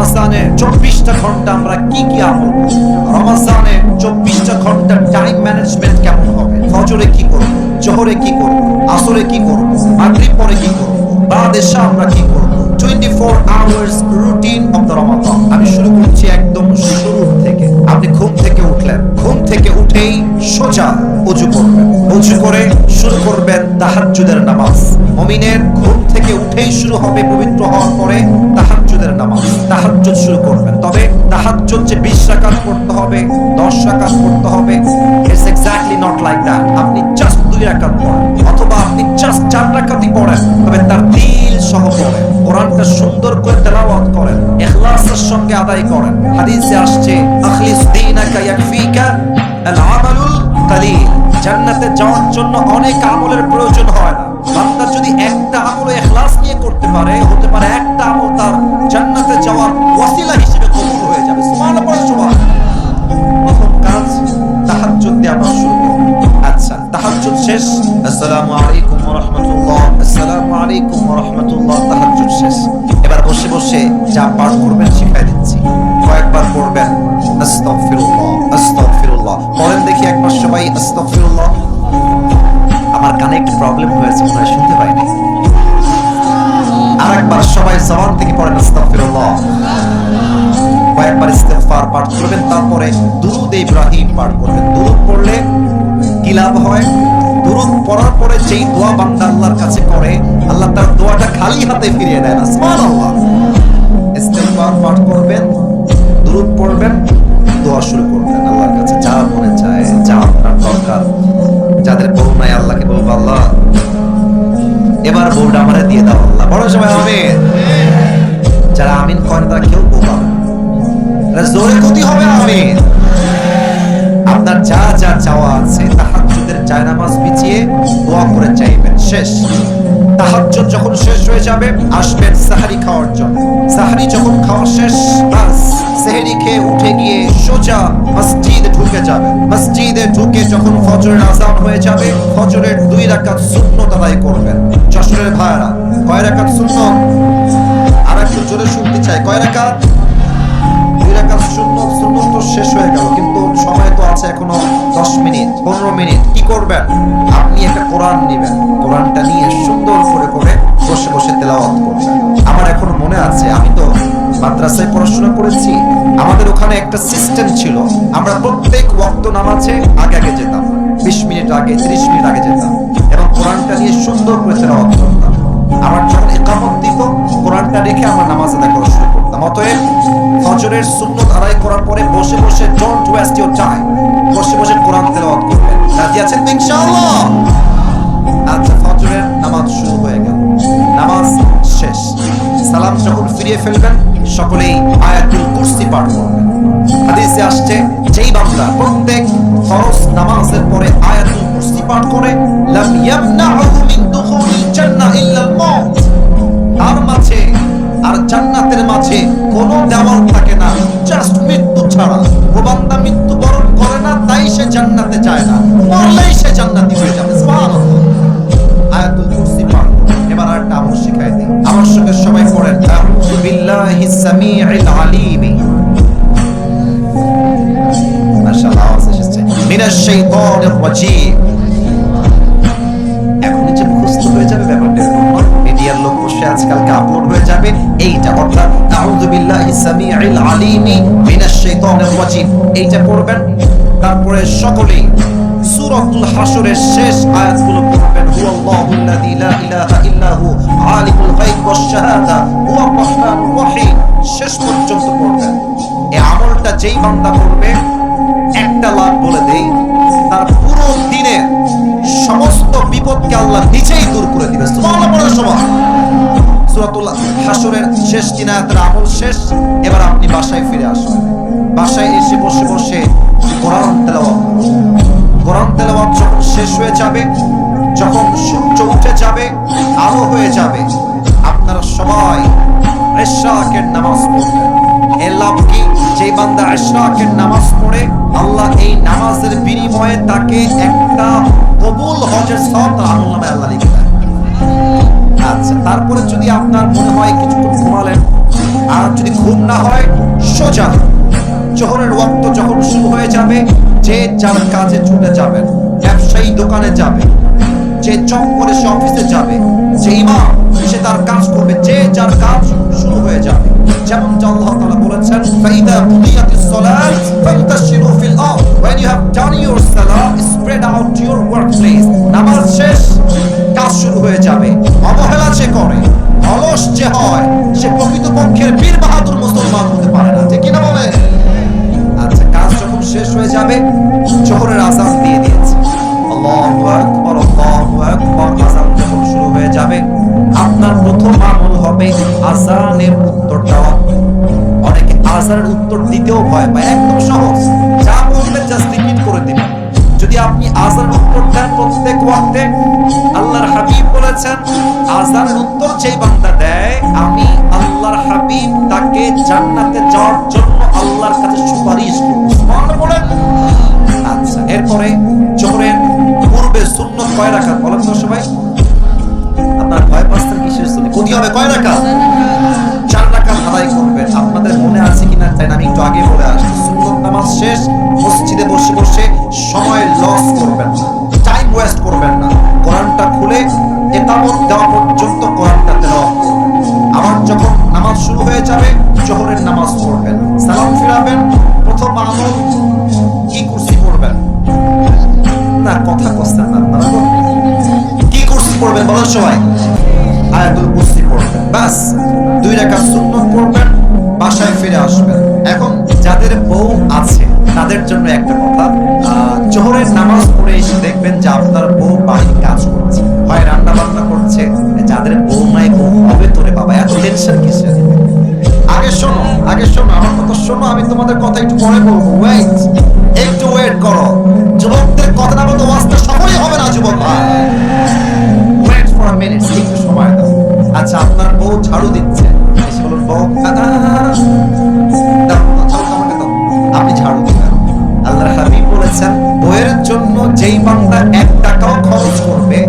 রমাজানের 24টা ঘন্টা আমরা কি কি আমল করব, রমাজানের 24টা ঘন্টা টাইম ম্যানেজমেন্ট কেমন হবে, ফজরে কি করব, জোহরে কি করব, আসরে কি করব, মাগরিব পরে কি করব, বাদ এশা আমরা কি করব, 24 আওয়ার্স রুটিন অফ দ্য রমাদান। আমি শুরু করছি একদম শুরু থেকে। আপনি ঘুম থেকে উঠলেন, ঘুম থেকে উঠেই সোজা ওযু করবেন, ওযু করে শুরু করবেন তাহাজ্জুদের নামাজ। মুমিনের ঘুম থেকে উঠেই শুরু হবে পবিত্র হওয়ার পরে তাহাজ্জুদের নামাজ। তাহাজ্জুদ শুরু করবেন, তবে তাহাজ্জুদ যে 20 রাকাত পড়তে হবে, 10 রাকাত পড়তে হবে, it's exactly not like that. আপনি জাস্ট 2 রাকাত পড়েন, অথবা আপনি জাস্ট 4 রাকাতই পড়েন, তবে তার দিল সহ পড়েন, কোরআনটা সুন্দর করে তেলাওয়াত করেন, ইখলাসের সঙ্গে আদায় করেন। হাদিসে আসছে আখলিস দীনাকা ইয়াকফিকা আল আমালুল কালিল। জান্নাতে যাওয়ার জন্য অনেক আমলের প্রয়োজন হয় না। বান্দা যদি একটা আমল ইখলাস নিয়ে করতে পারে, হতে পারে একটা আমল তার জান্নাতে যাওয়ার ওয়াসিলা হিসেবে কবুল হয়ে যাবে। সুবহানাল্লাহ, সুবহানাল্লাহ। প্রথম কাজ তাহাজ্জুদ দিয়ে আমরা শুরু করব। আচ্ছা, তাহাজ্জুদ শেষ, আসসালামু আলাইকুম ওয়া রাহমাতুল্লাহ, আসসালামু আলাইকুম ওয়া রাহমাতুল্লাহ, তাহাজ্জুদ শেষ। এবার বসে বসে যা পাঠ করবেন শিখাই দিচ্ছি। কয়েকবার পড়বেন আস্তাগফিরুল্লাহ, আস্তাগফিরুল্লাহ। পড়েন দেখি একবার সবাই আস্তাগফিরুল্লাহ। আমার কানে একটু প্রবলেম হয়েছে, মনে হয় শুনতে পাইনি। আরেকবার সবাই জবান থেকে পড়েন আস্তাগফিরুল্লাহ। কয়েকবার ইস্তিগফার পাঠ করবেন, তারপরে দুরূদ ইব্রাহিম পাঠ করবেন। দুরূদ পড়লে কি লাভ হয়? দুরূদ পড়ার পরে যেই দোয়া বান্দা আল্লাহর কাছে করে, আল্লাহ তার দোয়াটা খালি হাতে ফিরিয়ে দেয় না। সুবহানাল্লাহ। ইস্তিগফার পাঠ করবেন, দুরূদ পড়বেন, দোয়া শুরু করবেন আল্লাহর কাছে, যা মনে চায়, যা আপনার দরকার। যাদের বউ নাই আল্লাহকে বলবো, আল্লাহ এবার বউটা আমারে দিয়ে দাও আল্লাহ। বড় সবাই আমিন। যারা আমিন করেন তারা কেউ বউ পাবে না, জোরে ক্ষতি হবে আমিন। আপনার যা যা চাওয়া আছে তাহাজ্জুদের জায়নামাজ বিছিয়ে দোয়া করে চাইবেন। শেষ। তাহাজ্জুদ যখন শেষ হয়ে যাবে, আসবেন সাহরি খাওয়ার জন্য। সাহরি যখন খাওয়া শেষ, বাস সেহরি খেয়ে উঠে গিয়ে সোজা মসজিদে ঢুকে যাবেন। মসজিদে ঢুকে যখন ফজরের আযান হয়ে যাবে, ফজরের 2 রাকাত সুন্নাত আদায় করবেন। যশোরের ভাইরা, কয় রাকাত সুন্নাত? আর একটু জোরে শুনতে চাই, কয় রাকাত? 2 রাকাত সুন্নাত। সুন্নাত তো শেষ হয়ে গেল, কিন্তু সময় তো আছে এখনো 10 মিনিট 15 মিনিট। কি করবেন? আপনি একটা কোরআন নেবেন, কোরআনটা নিয়ে সুন্দর করে বসে বসে তেলাওয়াত করবেন। আমার এখনো মনে আছে, আমি তো মাদ্রাসায় পড়াশোনা করেছি, আমাদের ওখানে একটা সিস্টেম ছিল, আমরা প্রত্যেক ওয়াক্ত নামাজে আগে আগে যেতাম, 20 মিনিট আগে, 30 মিনিট আগে যেতাম, এবং কোরআনটা নিয়ে সুন্দর করে তেলাওয়াত করতাম। আমার যখন ইকামত দিত, কোরআনটা রেখে আমার নামাজ আদায় করা শুরু করতাম। অতএব ফজরের সুন্নাত আদায় করার পরে বসে বসে, ডোন্ট ওয়েস্ট ইওর টাইম, বসে বসে কোরআন তেলাওয়াত করবেন। রাজি আছেন তো ইনশাআল্লাহ? আচ্ছা, ফজরের নামাজ শুরু হয়ে গেল, নামাজ শেষ। সালাম যখন ফিরিয়ে ফেলবেন, সকলেই আয়াতুল কুরসি পাঠ করবেন। হাদিসে আসছে, যেই বান্দা প্রত্যেক ফরজ নামাজের পরে আয়াতুল কুরসি পাঠ করে, লাম ইয়ামনাহু মিন দুখুলিল জান্নাহ ইল্লাল মাউত, তার মাঝে আর জান্নাতের মাঝে কোনো দেওয়াল থাকে না, জাস্ট মৃত্যু ছাড়া। ও বান্দা মৃত্যুবরণ করে না, তাই সে জান্নাতে যায় না, মরলেই সে জান্নাতি হয়ে যাবে। সুবহানাল্লাহ। আয়াতুল কুরসি পাঠ। এবার আরেকটা আমল শিখাই দিই, আমার সঙ্গে সবাই পড়েন, আউযু বিল্লাহিস সামিউল আলিম, মাশাআল্লাহ আওয়াজ এসেছে, মিনাশ শাইতানির রাজীম। এখন যে মুখস্থ হয়ে যাবে ব্যাপারটা এরকম না, মিডিয়ার লোক বসে আজকালকে আপলোড হয়ে যাবে এইটা, অর্থাৎ আউযু বিল্লাহিস সামিউল আলিম মিনাশ শাইতানির রাজীম, এইটা পড়বেন। তারপরে সকলেই সূরাতুল হাশরের শেষ আয়াতগুলো পড়বেন, হুয়াল্লাহুল্লাযী লা ইলাহা ইল্লাহু আলিমুল গায়ব ওয়াশ শাহাদা হুয়ার রাহমানুর রহিম, শেষ পর্যন্ত পড়বেন। এই আমলটা যেই বান্দা করবে, একটা লাভ বলে দেই, তার পুরো দিনের সমস্ত বিপদকে আল্লাহ নিজেই দূর করে দিবে। সুবহানাল্লাহ। সবাই সূরাতুল হাশরের শেষ 3 আয়াতের আমল শেষ। এবার আপনি বাসায় ফিরে আসবেন, বাসায় এসে বসে বসে কোরআন তেলাওয়াত করুন। কোরআন তেলাওয়াত যখন শেষ হয়ে যাবে, যখন সূর্য উঠে যাবে, আলো হয়ে যাবে, আপনারা সবাই ইশরাকের নামাজ পড়বেন। এর লাভ কি? যে বান্দা ইশরাকের নামাজ পড়ে, আল্লাহ এই নামাজের বিনিময়ে তাকে একটা কবুল হজের সওয়াব তার আমলনামায় আল্লাহ লিখে দেন। আচ্ছা, তারপরে যদি আপনার মনে হয় কিছুক্ষণ ঘুমালেন, আর যদি ঘুম না হয় সোজা জোহরের ওয়াক্ত যখন শুরু হয়ে যাবে, যে যার কাজে ছুটে যাবেন। ব্যবসায়ী দোকানে যাবে, যে জব করে সে অফিসে যাবে, যে ইমাম সে তার কাজ করবে, যে যার কাজ শুরু হয়ে যাবে। যেমন আল্লাহ তাআলা বলেছেন, ফাইদা কুদিয়াতিস সালাত ফান্তাশিরু ফিল আরদ, when you have done your salah spread out to your workplace। নামাজ শেষ, কাজ শুরু হয়ে যাবে। অবহেলা যে করে, অলস যে হয়, সে প্রকৃতপক্ষের বীর বাহাদুর মুসলমান হতে পারে না, ঠিক কিনা বলে? আচ্ছা, কাজ যখন শেষ হয়ে যাবে, জোহরের আযান দিয়ে দিয়েছে, আল্লাহু আকবার আল্লাহু আকবার, আযান যখন শুরু হয়ে যাবে, আপনার প্রথম আমল হবে আযানের উত্তর দেওয়া। অনেকে আযানের উত্তর দিতেও ভয় পায়, একদম সহজ, যা বলবেন জাস্ট রিপিট করে দিবেন। যদি আপনি আযানের উত্তর দেন প্রত্যেক ওয়াক্তে, আল্লাহর হাবিব বলেছেন, আযানের উত্তর যেই বান্দা দেয়, আমি আল্লাহর হাবিব তাকে জান্নাতে যাওয়ার জন্য আল্লাহর কাছে সুপারিশ করব। সুবহানাল্লাহ বলেন। আচ্ছা, এরপরে জোহরের পূর্বে সুন্নাত কয় রাকাত বলেন তো সবাই? আপনার ভয় পাচ্ছেন কিসের জন্য? কতি হবে কয় রাকাত? 4 রাকাত আদায় করবেন। আপনাদের মনে আছে কিনা তাই না আমি একটু আগে বলে আসছি, সুন্নাত নামাজ শেষ মসজিদে বসে বসে সময় লস করবেন না, টাইম ওয়েস্ট করবেন না। কোরআনটা খুলে ইকামত দেওয়া পর্যন্ত কোরআনটা তেলাওয়াত করবেন। আবার যখন নামাজ শুরু হয়ে যাবে, জোহরের নামাজ পড়বেন, সালাম ফিরাবেন। প্রথম আমল কি কুরসি পড়বেন? না, কথা কষ্টের না, আপনারা কি কুরসি পড়বেন বলেন সবাই? আয়াতুল কুরসি পড়বেন। বাস 2 রাকাত সুন্নাত পড়বেন, বাসায় ফিরে আসবেন। এখন যাদের বউ আছে তাদের জন্য একটা কথা, জোহরের নামাজ পড়ে এসে দেখবেন যে আপনার বউ বাড়ির কাজ করছে, হয় রান্না বান্না করছে। যাদের বউ নাই, বউ হবে তোরে বাবা, এত টেনশন কিসের? আগে শোনো, আগে শোনো, আমার কথা শোনো, আমি তোমাদের কথা একটু পরে বলবো। ওয়েট, একটু ওয়েট করো। যুবকদের কথা না বলতে ওয়াজটা সফলই হবে না যুবক ভাই। ওয়েট ফর আ মিনিট, একটু সময় দাও। আচ্ছা, আপনার বউ ঝাড়ু দিচ্ছে, এসে বলুন, বউ আপনি ঝাড়ু দিবেন। আল্লাহর হাবিব বলেছেন, বউয়ের জন্য যেই বান্দা 1 টাকাও খরচ করবে,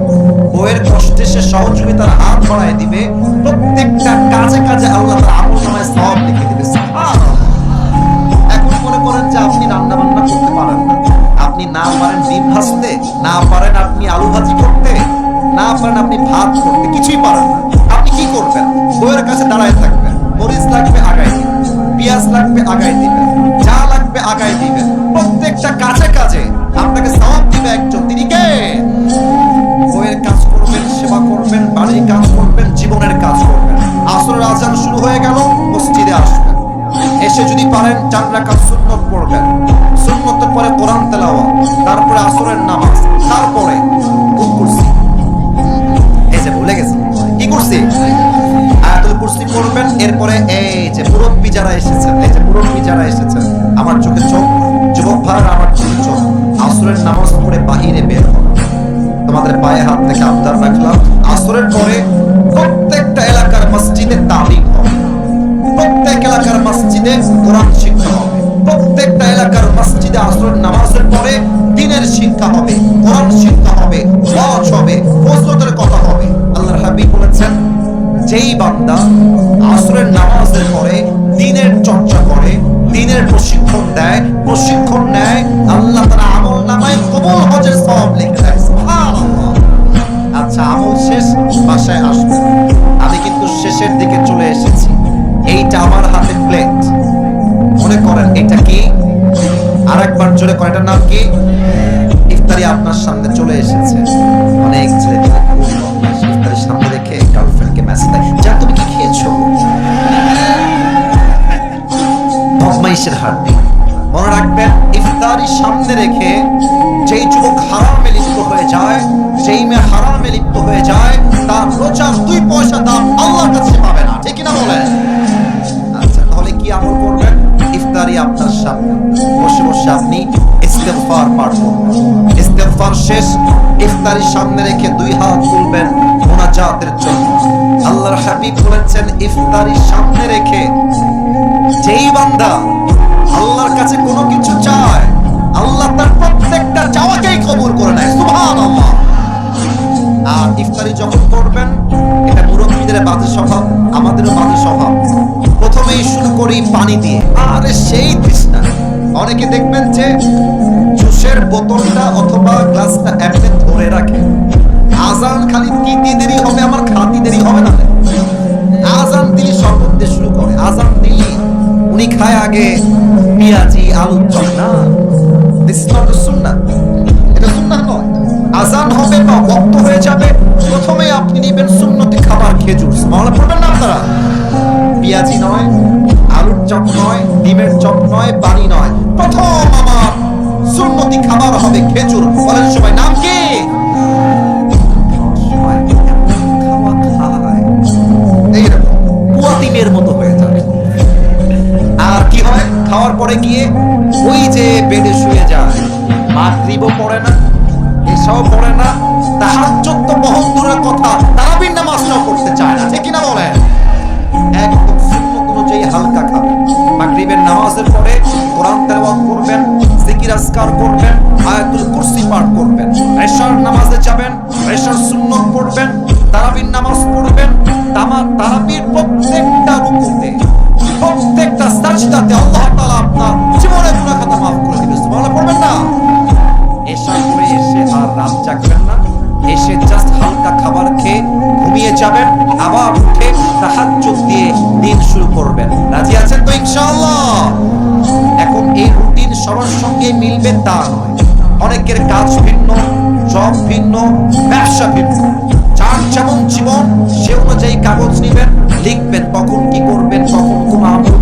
বউয়ের কষ্টে সে সহযোগিতার হাত বাড়ায় দিবে, প্রত্যেকটা কাজে কাজে আল্লাহ তার আমলনামায় সওয়াব লিখে দিবে। সুবহানাল্লাহ। এখন মনে করেন যে আপনি রান্না বান্না করতে পারেন না, আপনি না পারেন ডিম ভাজতে, না পারেন আপনি আলু ভাজি করতে, না পারেন আপনি ভাত করতে, কিছুই পারেন না। আপনি কি করবেন? বউয়ের কাছে দাঁড়ায় থাকবেন, মরিচ লাগবে আগায় দিবেন, পেঁয়াজ লাগবে আগায় দিবেন, যা লাগবে আগায় দিবেন। প্রত্যেকটা কাজে কাজে আপনাকে সওয়াব দিবে একজন, তিনি কে? বউয়ের কাজ করবেন, সেবা করবেন, বাড়ির কাজ করবেন, জীবনের কাজ করবেন। আসরের আযান শুরু হয়ে গেল, মসজিদে আসবেন, এসে যদি পারেন 4 রাকাত সুন্নাত পড়বেন, সুন্নাতের পরে কোরআন তেলাওয়াত, তারপরে আসরের নামাজ, তারপরে কুরসি। এই যে ভুলে গেছেন কি কুরসি? আয়াতুল কুরসি পড়বেন। এরপরে এই যে মুরব্বি যারা এসেছেন, এই যে মুরব্বি যারা এসেছেন, আমার চোখে চোখ, যুবক ভাইরা আমার চোখে চোখ, আসরের নামাজ পড়ে বাহিরে বের হন। তোমাদের পায়ে হাত থেকে আবদার রাখলাম, আসরের পরে প্রত্যেকটা এলাকার মসজিদে তালিম হবে, প্রত্যেক এলাকার মসজিদে কোরআন শিক্ষা হবে, প্রত্যেকটা এলাকার মসজিদে আসরের নামাজের পরে দ্বীনের শিক্ষা হবে, কোরআন শিক্ষা হবে, ওয়াজ হবে, ফজিলতের কথা হবে। আল্লাহর হাবিব বলেছেন, যেই বান্দা আসরের নামাজের পরে দ্বীনের চর্চা করে, দ্বীনের প্রশিক্ষণ দেয়, প্রশিক্ষণ নেয়, আল্লাহ তাআলা আমলনামায় কবুল হজের সওয়াব লিখে দেয়। সুবহানাল্লাহ। আচ্ছা, আমল শেষ, বাসায় আসবে। আমি কিন্তু শেষের দিকে চলে এসেছি। এইটা আমার হাতে প্লেট, মনে করেন এটা কি? আরেকবার জোরে করেন, এটার নাম কি? ইফতারি আপনার সামনে চলে এসেছে। অনেক ছেলে ইফতারির সামনে রেখে গার্লফ্রেন্ডকে মেসেজ দেয়, যা তুমি কি খেয়েছো? বদমাইশের হাড্ডি। মনে রাখবেন, ইফতারির সামনে রেখে যেই যুবক হারামে লিপ্ত হয়ে যায়, যেই মেয়ে হারামে লিপ্ত হয়ে যায়, তার রোজার 2 পয়সা দাম আল্লাহর কাছে পাবে না, ঠিক কিনা বলেন? আচ্ছা, তাহলে কি আমল করবেন? ইফতারি আপনার সামনে বসে বসে আপনি ইস্তেগফার পাঠ করবেন। ইস্তেগফার শেষ, ইফতারি সামনে রেখে 2 হাত তুলবেন মুনাজাতের জন্য। আল্লাহর হাবিব বলেছেন, ইফতারি সামনে রেখে যেই বান্দা আল্লাহর কাছে কোনো কিছু চায়, আল্লাহ তার প্রত্যেকটা চাওয়াকেই কবুল করে নেয়। সুবহানাল্লাহ। আর ইফতারি যখন করবেন, এটা মুরব্বিদের বাজে স্বভাব, আমাদেরও বাজে স্বভাব। করি পানি দিয়ে, আরে সেই তৃষ্ণা। অনেকে দেখবেন যে জুসের বোতলটা অথবা গ্লাসটা এমনি ধরে রাখে, আজান খালি দিতে দেরি হবে, আমার খাতি দেরি হবে না। আজান দিলে শরবত দিয়ে শুরু করে, আজান দিলে উনি খায় আগে পেঁয়াজি আলুর চপ। না, দিস ইজ নট সুন্নাহ, এটা সুন্নাহ নয়। আজান হবে বা ওয়াক্ত হয়ে যাবে, প্রথমে আপনি নেবেন সুন্নতি খাবার খেজুর। সুবহানাল্লাহ পড়বেন না আপনারা? পেঁয়াজি নয়, আলুর চপ নয়, ডিমের চপ নয়, পানি নয়, প্রথম আমার সুন্নতি খাবার হবে খেজুর। বলেন সবাই নাম কি? এইরকম পুয়াতিনের মতো হয়ে যাবে। আর কি হয়, খাওয়ার পরে গিয়ে ওই যে বেডে শুয়ে যায়, মাগরিবও পড়ে না, এসাও পড়ে না, তাহাজ্জুদ তো বহুত দূরের কথা, তারাবির নামাজটাও পড়তে চায় না। ঠিক কিনা বলেন? একদম সুন্নাত অনুযায়ী হালকা খাবেন। মাগরিবের নামাজের পরে কোরআন তেলাওয়াত করবেন, জিকির আজকার করবেন, আয়াতুল কুরসি পাঠ করবেন। এশার নামাজে যাবেন, এশার সুন্নাত পড়বেন, তারাবির নামাজ পড়বেন। তারাবির প্রত্যেকটা রুকুতে, প্রত্যেকটা সাজদাতে আল্লাহ তাআলা আপনার জীবনের গুনাহ খাতা মাফ করে দিবেন। সুবহানাল্লাহ পড়বেন না? এশা করে এসে আর রাত জাগবেন না, এসে জাস্ট হালকা খাবার খেয়ে ঘুমিয়ে যাবেন, আবার উঠে তাহাজ্জুদ দিয়ে দিন শুরু করবেন। রাজি আছেন তো ইনশাআল্লাহ? এখন এই রুটিন সবার সঙ্গে মিলবে তা নয়। অনেকের কাজ ভিন্ন, জব ভিন্ন, ব্যবসা ভিন্ন। যার যেমন জীবন সে অনুযায়ী কাগজ নেবেন, লিখবেন কখন কি করবেন, কখন কোন আমল